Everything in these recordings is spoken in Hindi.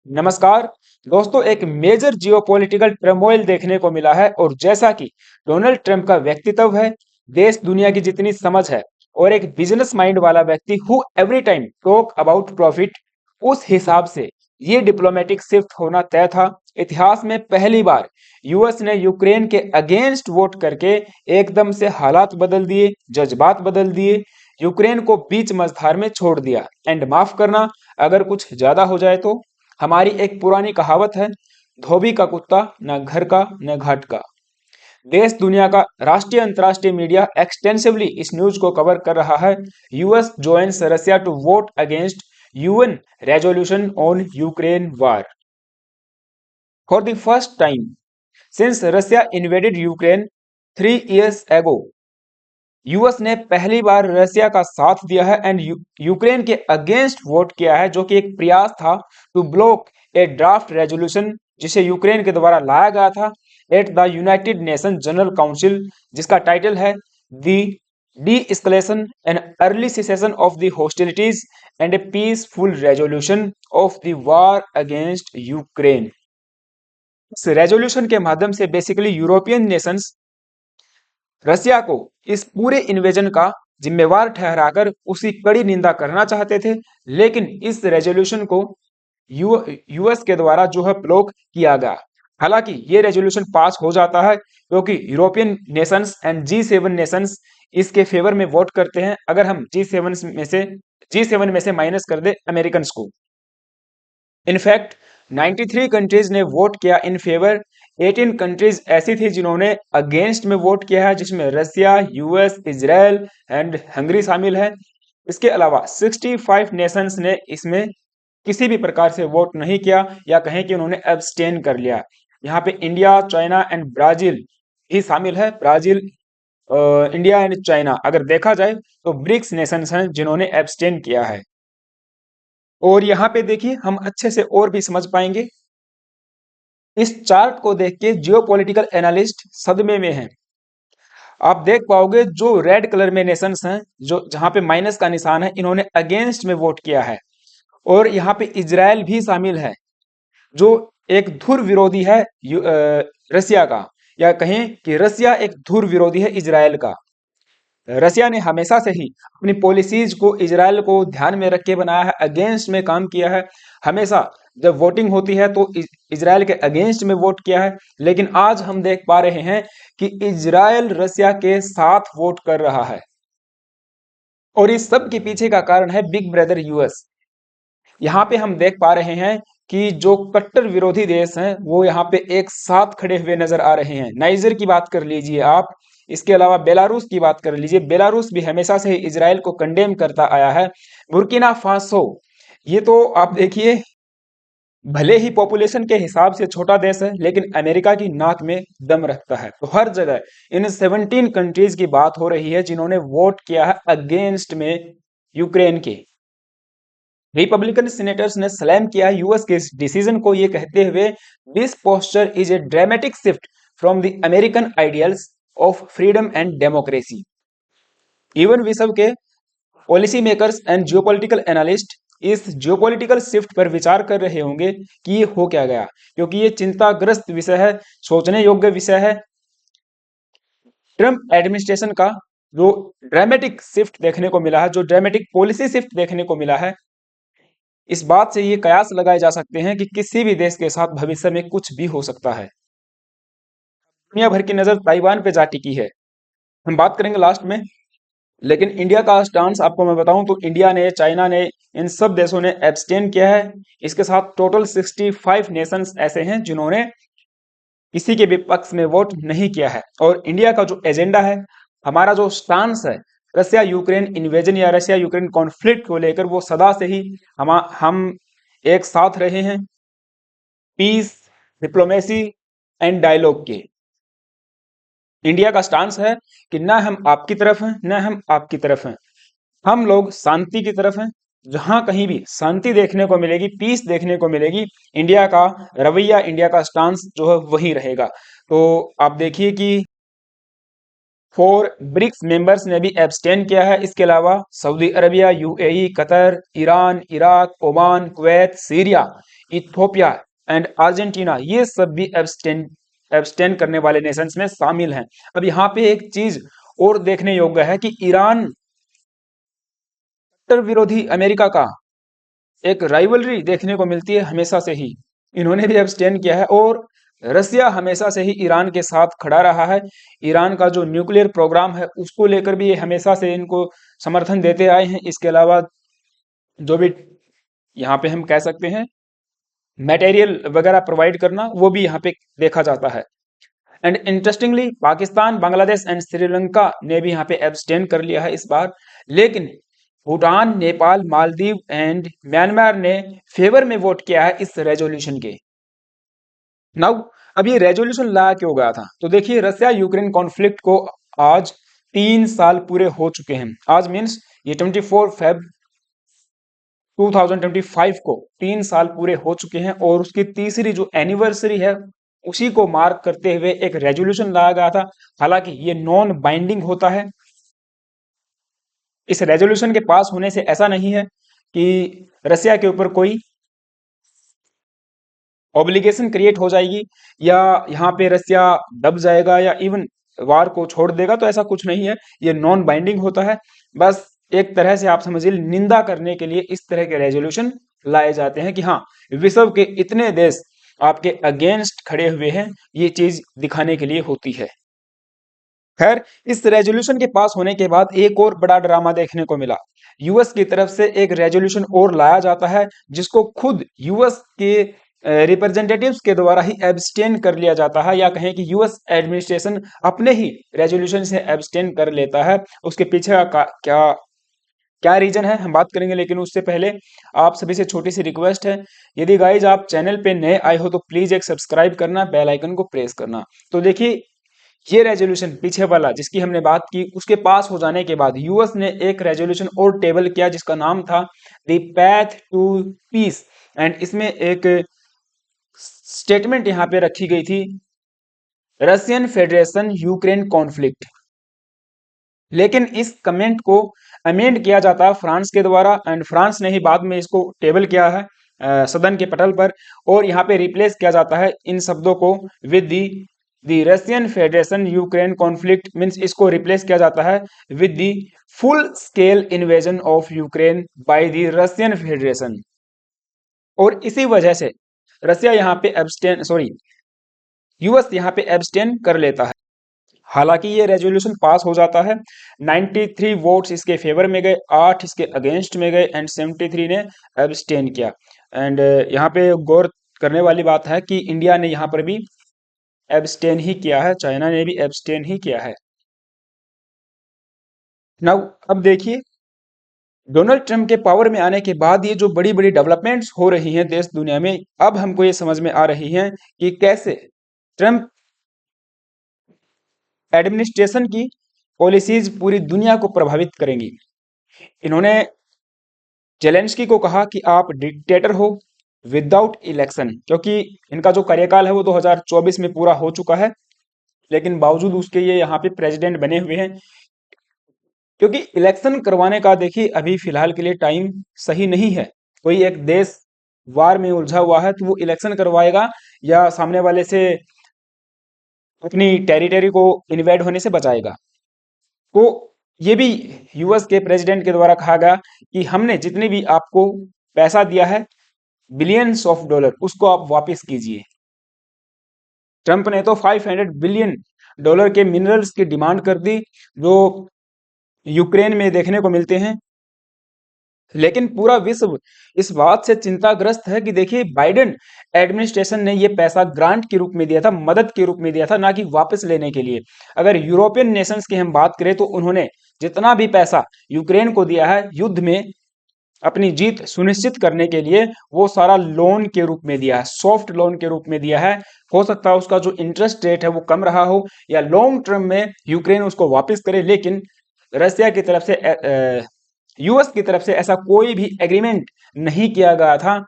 नमस्कार दोस्तों। एक मेजर जियोपॉलिटिकल टर्मोइल देखने को मिला है और जैसा कि डोनाल्ड ट्रंप का व्यक्तित्व है, देश दुनिया की जितनी समझ है और एक बिजनेस माइंड वाला व्यक्ति who every time talk about profit, उस हिसाब से ये डिप्लोमेटिक शिफ्ट होना तय था। इतिहास में पहली बार यूएस ने यूक्रेन के अगेंस्ट वोट करके एकदम से हालात बदल दिए, जज्बात बदल दिए, यूक्रेन को बीच मझधार में छोड़ दिया। एंड माफ करना अगर कुछ ज्यादा हो जाए तो। हमारी एक पुरानी कहावत है, धोबी का कुत्ता न घर का न घाट का। देश दुनिया का राष्ट्रीय अंतर्राष्ट्रीय मीडिया एक्सटेंसिवली इस न्यूज को कवर कर रहा है। US joins Russia to vote against UN resolution on Ukraine war. For the first time since Russia invaded Ukraine 3 years ago, US ने पहली बार रसिया का साथ दिया है एंड यूक्रेन के अगेंस्ट वोट किया है, जो कि एक प्रयास था to block a draft resolution जिसे यूक्रेन के द्वारा लाया गया था at the United nation general council, जिसका टाइटल है the D escalation and early cessation of the hostilities and A peaceful resolution of the war against Ukraine. इस रेजोल्यूशन के माध्यम से बेसिकली यूरोपियन नेशंस रसिया को इस पूरे इन्वेजन का जिम्मेवार ठहराकर उसकी कड़ी निंदा करना चाहते थे, लेकिन इस रेजोल्यूशन को यूएस के द्वारा जो है ब्लॉक किया गया। हालांकि ये रेजोल्यूशन पास हो जाता है क्योंकि European Nations and G7 Nations इसके फेवर में वोट करते हैं। अगर हम G7 में से माइनस कर दे अमेरिकन को, इनफैक्ट 93 कंट्रीज ने वोट किया इन फेवर। 18 कंट्रीज ऐसी थी जिन्होंने अगेंस्ट में वोट किया है, जिसमें रसिया, यूएस, इजराइल एंड हंगरी शामिल है। इसके अलावा 65 नेशंस ने इसमें किसी भी प्रकार से वोट नहीं किया या कहें कि उन्होंने एब्सटेन कर लिया। यहाँ पे इंडिया, चाइना एंड ब्राजील ही शामिल है। ब्राजील, इंडिया एंड चाइना अगर देखा जाए तो ब्रिक्स नेशंस हैं जिन्होंने एब्सटेन किया है। और यहाँ पे देखिए हम अच्छे से और भी समझ पाएंगे। इस चार्ट को देख के जियोपॉलिटिकल एनालिस्ट सदमे में हैं। आप देख पाओगे जो रेड कलर में नेशंस हैं, जो जहां पे माइनस का निशान है, इन्होंने अगेंस्ट में वोट किया है। और यहाँ पे इजराइल भी शामिल है, जो एक धुर विरोधी है रसिया का, या कहें कि रसिया एक धुर विरोधी है इजराइल का। रसिया ने हमेशा से ही अपनी पॉलिसीज को इजराइल को ध्यान में रख के बनाया है, अगेंस्ट में काम किया है। हमेशा जब वोटिंग होती है तो इजराइल के अगेंस्ट में वोट किया है, लेकिन आज हम देख पा रहे हैं कि इजराइल रसिया के साथ वोट कर रहा है। और इस सब के पीछे का कारण है बिग ब्रदर यूएस। यहाँ पे हम देख पा रहे हैं कि जो कट्टर विरोधी देश हैं वो यहाँ पे एक साथ खड़े हुए नजर आ रहे हैं। नाइजर की बात कर लीजिए आप, इसके अलावा बेलारूस की बात कर लीजिए। बेलारूस भी हमेशा से ही इजराइल को कंडेम करता आया है। बुर्किना फासो, ये तो आप देखिए, भले ही पॉपुलेशन के हिसाब से छोटा देश है लेकिन अमेरिका की नाक में दम रखता है। तो हर जगह इन 17 कंट्रीज की बात हो रही है जिन्होंने वोट किया है अगेंस्ट में यूक्रेन के। रिपब्लिकन सीनेटर्स ने स्लैम किया यूएस के इस डिसीजन को, ये कहते हुए this posture is a dramatic shift from the American ideals of freedom and democracy. Even विश्व के policy makers and geopolitical analyst इस जियोपॉलिटिकल शिफ्ट पर विचार कर रहे होंगे कि ये हो क्या गया, क्योंकि ये चिंताग्रस्त विषय है, सोचने योग्य विषय है। ट्रंप एडमिनिस्ट्रेशन का जो ड्रामेटिक शिफ्ट देखने को मिला है, जो ड्रामेटिक पॉलिसी शिफ्ट देखने को मिला है, इस बात से ये कयास लगाए जा सकते हैं कि किसी भी देश के साथ भविष्य में कुछ भी हो सकता है। दुनिया भर की नजर ताइवान पे जा टिकी है, हम बात करेंगे लास्ट में। लेकिन इंडिया का स्टांस आपको मैं बताऊं तो इंडिया ने, चाइना ने, इन सब देशों ने एब्सटेन किया है। इसके साथ टोटल 65 नेशंस ऐसे हैं जिन्होंने किसी के भी पक्ष में वोट नहीं किया है। और इंडिया का जो एजेंडा है, हमारा जो स्टांस है रसिया यूक्रेन इन्वेजन या रसिया यूक्रेन कॉन्फ्लिक्ट को लेकर, वो सदा से ही हम एक साथ रहे हैं पीस, डिप्लोमेसी एंड डायलॉग के। इंडिया का स्टांस है कि ना हम आपकी तरफ हैं ना हम आपकी तरफ हैं, हम लोग शांति की तरफ हैं। जहां कहीं भी शांति देखने को मिलेगी, पीस देखने को मिलेगी, इंडिया का रवैया, इंडिया का स्टांस जो है वही रहेगा। तो आप देखिए कि 4 ब्रिक्स मेंबर्स ने भी एब्सटेन किया है। इसके अलावा Saudi Arabia, UAE, Qatar, Iran, Iraq, Oman, Kuwait, Syria, Ethiopia and Argentina, ये सब भी एब्सटेन करने वाले नेशंस में शामिल हैं। अब यहाँ पे एक चीज और देखने योग्य है कि ईरान कट्टर विरोधी अमेरिका का एक राइवलरी देखने को मिलती है हमेशा से ही, इन्होंने भी एब्सटेन किया है। और रसिया हमेशा से ही ईरान के साथ खड़ा रहा है। ईरान का जो न्यूक्लियर प्रोग्राम है उसको लेकर भी ये हमेशा से इनको समर्थन देते आए हैं। इसके अलावा जो भी यहाँ पे हम कह सकते हैं मटेरियल वगैरह प्रोवाइड करना, वो भी यहाँ पे देखा जाता है। And interestingly Pakistan, Bangladesh and Sri Lanka ने भी यहाँ पे एब्सटेन कर लिया है इस बार, लेकिन भूटान, नेपाल, मालदीव एंड म्यांमार ने फेवर में वोट किया है इस रेजोल्यूशन के। नाउ अब ये रेजोल्यूशन लाया क्यों गया था, तो देखिए रसिया यूक्रेन कॉन्फ्लिक्ट को आज 3 साल पूरे हो चुके हैं। आज मीन्स ये 24 फेब 2025 को 3 साल पूरे हो चुके हैं, और उसकी तीसरी जो एनिवर्सरी है उसी को मार्क करते हुए एक रेजोल्यूशन लाया गया था। हालांकि ये नॉन बाइंडिंग होता है। इस रेजोल्यूशन के पास होने से ऐसा नहीं है कि रसिया के ऊपर कोई ऑब्लिगेशन क्रिएट हो जाएगी या यहाँ पे रसिया दब जाएगा या इवन वार को छोड़ देगा, तो ऐसा कुछ नहीं है। ये नॉन बाइंडिंग होता है। बस एक तरह से आप समझिए निंदा करने के लिए इस तरह के रेजोल्यूशन लाए जाते हैं कि हाँ, विश्व के इतने देश आपके अगेंस्ट खड़े हुए हैं, ये चीज दिखाने के लिए होती है। खैर, इस रेजोल्यूशन के पास होने के बाद एक और बड़ा ड्रामा देखने को मिला। यूएस की तरफ से एक रेजोल्यूशन और लाया जाता है जिसको खुद यूएस के रिप्रेजेंटेटिव्स के द्वारा ही एब्सटेन कर लिया जाता है, या कहें कि यूएस एडमिनिस्ट्रेशन अपने ही रेजोल्यूशन से एब्सटेन कर लेता है। उसके पीछे का क्या क्या रीजन है हम बात करेंगे, लेकिन उससे पहले आप सभी से छोटी सी रिक्वेस्ट है, यदि गाइज आप चैनल पे नए आए हो तो प्लीज एक सब्सक्राइब करना, बेल आइकन को प्रेस करना। तो देखिए ये रेजोल्यूशन पीछे वाला जिसकी हमने बात की, उसके पास हो जाने के बाद यूएस ने एक रेजोल्यूशन और टेबल किया जिसका नाम था the path to peace. And इसमें एक स्टेटमेंट यहाँ पे रखी गई थी, रशियन फेडरेशन यूक्रेन कॉन्फ्लिक्ट। लेकिन इस कमेंट को अमेंड किया जाता है फ्रांस के द्वारा, एंड फ्रांस ने ही बाद में इसको टेबल किया है सदन के पटल पर, और यहाँ पे रिप्लेस किया जाता है इन शब्दों को with the Russian federation Ukraine conflict. Means इसको रिप्लेस किया जाता है with the full scale invasion of Ukraine by the Russian federation. और इसी वजह से रसिया यहाँ पे एब्सटेन सॉरी यूएस यहाँ पे एब्सटेन कर लेता है। हालांकि ये रेजोल्यूशन पास हो जाता है, 93 वोट्स इसके फेवर में गए, 8 इसके अगेंस्ट में गए एंड 73 ने एब्सटेन किया। एंड यहाँ पे गौर करने वाली बात है कि इंडिया ने यहाँ पर भी एब्सटेन ही किया है, चाइना ने भी एब्सटेन ही किया है। नाउ अब देखिए डोनाल्ड ट्रंप के पावर में आने के बाद ये जो बड़ी बड़ी डेवलपमेंट्स हो रही हैं देश दुनिया में, अब हमको ये समझ में आ रही हैं कि कैसे ट्रंप एडमिनिस्ट्रेशन की पॉलिसीज पूरी दुनिया को प्रभावित करेंगी। इन्होंने जेलेंस्की को कहा कि आप डिक्टेटर हो विदाउट इलेक्शन, क्योंकि इनका जो कार्यकाल है वो 2024 में पूरा हो चुका है, लेकिन बावजूद उसके ये यहाँ पे प्रेसिडेंट बने हुए हैं। क्योंकि इलेक्शन करवाने का देखिए अभी फिलहाल के लिए टाइम सही नहीं है। कोई एक देश वार में उलझा हुआ है तो वो इलेक्शन करवाएगा या सामने वाले से अपनी टेरिटरी को इन्वेड होने से बचाएगा। तो ये भी यूएस के प्रेसिडेंट के द्वारा कहा गया कि हमने जितने भी आपको पैसा दिया है बिलियंस ऑफ डॉलर, उसको आप वापस कीजिए। ट्रंप ने तो 500 बिलियन डॉलर के मिनरल्स की डिमांड कर दी जो यूक्रेन में देखने को मिलते हैं। लेकिन पूरा विश्व इस बात से चिंताग्रस्त है कि देखिए बाइडेन एडमिनिस्ट्रेशन ने ये पैसा ग्रांट के रूप में दिया था, मदद के रूप में दिया था, ना कि वापस लेने के लिए। अगर यूरोपियन नेशंस की हम बात करें तो उन्होंने जितना भी पैसा यूक्रेन को दिया है युद्ध में अपनी जीत सुनिश्चित करने के लिए, वो सारा लोन के रूप में दिया है, सॉफ्ट लोन के रूप में दिया है। हो सकता है उसका जो इंटरेस्ट रेट है वो कम रहा हो या लॉन्ग टर्म में यूक्रेन उसको वापस करे, लेकिन रसिया की तरफ से यूएस की तरफ से ऐसा कोई भी एग्रीमेंट नहीं किया गया था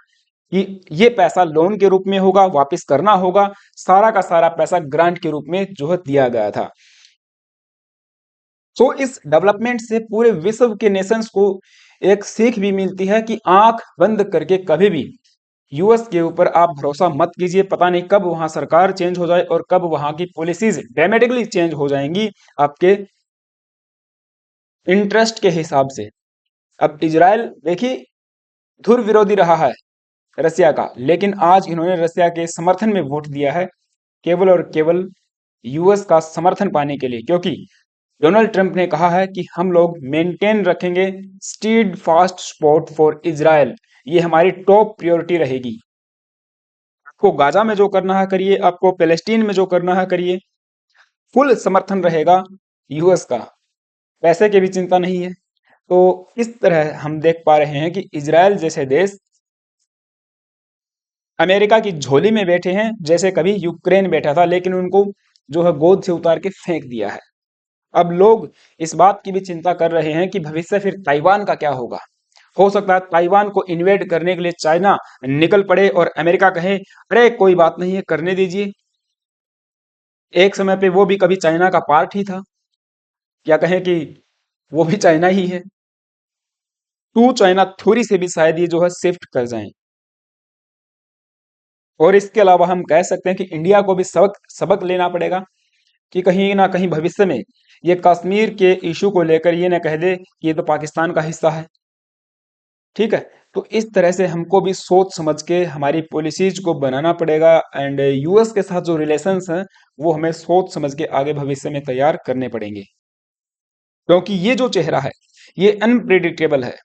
कि ये पैसा लोन के रूप में होगा, वापस करना होगा। सारा का सारा पैसा ग्रांट के रूप में जो है दिया गया था। तो इस डेवलपमेंट से पूरे विश्व के नेशंस को एक सीख भी मिलती है कि आंख बंद करके कभी भी यूएस के ऊपर आप भरोसा मत कीजिए, पता नहीं कब वहां सरकार चेंज हो जाए और कब वहां की पॉलिसीज ड्रामेटिकली चेंज हो जाएंगी आपके इंटरेस्ट के हिसाब से। अब इजराइल देखिए धुर विरोधी रहा है रसिया का, लेकिन आज इन्होंने रसिया के समर्थन में वोट दिया है, केवल और केवल यूएस का समर्थन पाने के लिए, क्योंकि डोनाल्ड ट्रंप ने कहा है कि हम लोग मेंटेन रखेंगे stead fast support for Israel, ये हमारी टॉप प्रायोरिटी रहेगी। आपको गाजा में जो करना है करिए, आपको पैलेस्टीन में जो करना है करिए, फुल समर्थन रहेगा यूएस का, पैसे की भी चिंता नहीं है। तो इस तरह हम देख पा रहे हैं कि इजराइल जैसे देश अमेरिका की झोली में बैठे हैं, जैसे कभी यूक्रेन बैठा था, लेकिन उनको जो है गोद से उतार के फेंक दिया है। अब लोग इस बात की भी चिंता कर रहे हैं कि भविष्य फिर ताइवान का क्या होगा। हो सकता है ताइवान को इन्वेड करने के लिए चाइना निकल पड़े और अमेरिका कहे अरे कोई बात नहीं है, करने दीजिए। एक समय पे वो भी कभी चाइना का पार्ट ही था, या कहें कि वो भी चाइना ही है। टू चाइना थ्योरी से भी शायद ये जो है शिफ्ट कर जाएं। और इसके अलावा हम कह सकते हैं कि इंडिया को भी सबक सबक लेना पड़ेगा कि कहीं ना कहीं भविष्य में ये कश्मीर के इशू को लेकर ये ना कह दे कि ये तो पाकिस्तान का हिस्सा है। ठीक है, तो इस तरह से हमको भी सोच समझ के हमारी पॉलिसीज को बनाना पड़ेगा, एंड यूएस के साथ जो रिलेशंस हैं वो हमें सोच समझ के आगे भविष्य में तैयार करने पड़ेंगे, क्योंकि ये जो चेहरा है ये अनप्रिडिक्टेबल है।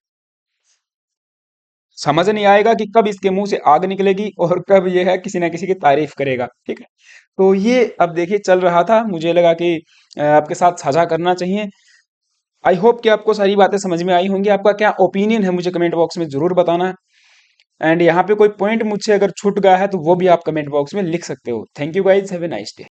समझ नहीं आएगा कि कब इसके मुंह से आग निकलेगी और कब ये है किसी ना किसी की तारीफ करेगा। ठीक है, तो ये अब देखिए चल रहा था, मुझे लगा कि आपके साथ साझा करना चाहिए। आई होप कि आपको सारी बातें समझ में आई होंगी। आपका क्या ओपिनियन है मुझे कमेंट बॉक्स में जरूर बताना है, एंड यहाँ पे कोई पॉइंट मुझसे अगर छूट गया है तो वो भी आप कमेंट बॉक्स में लिख सकते हो। Thank you guys, have a nice day.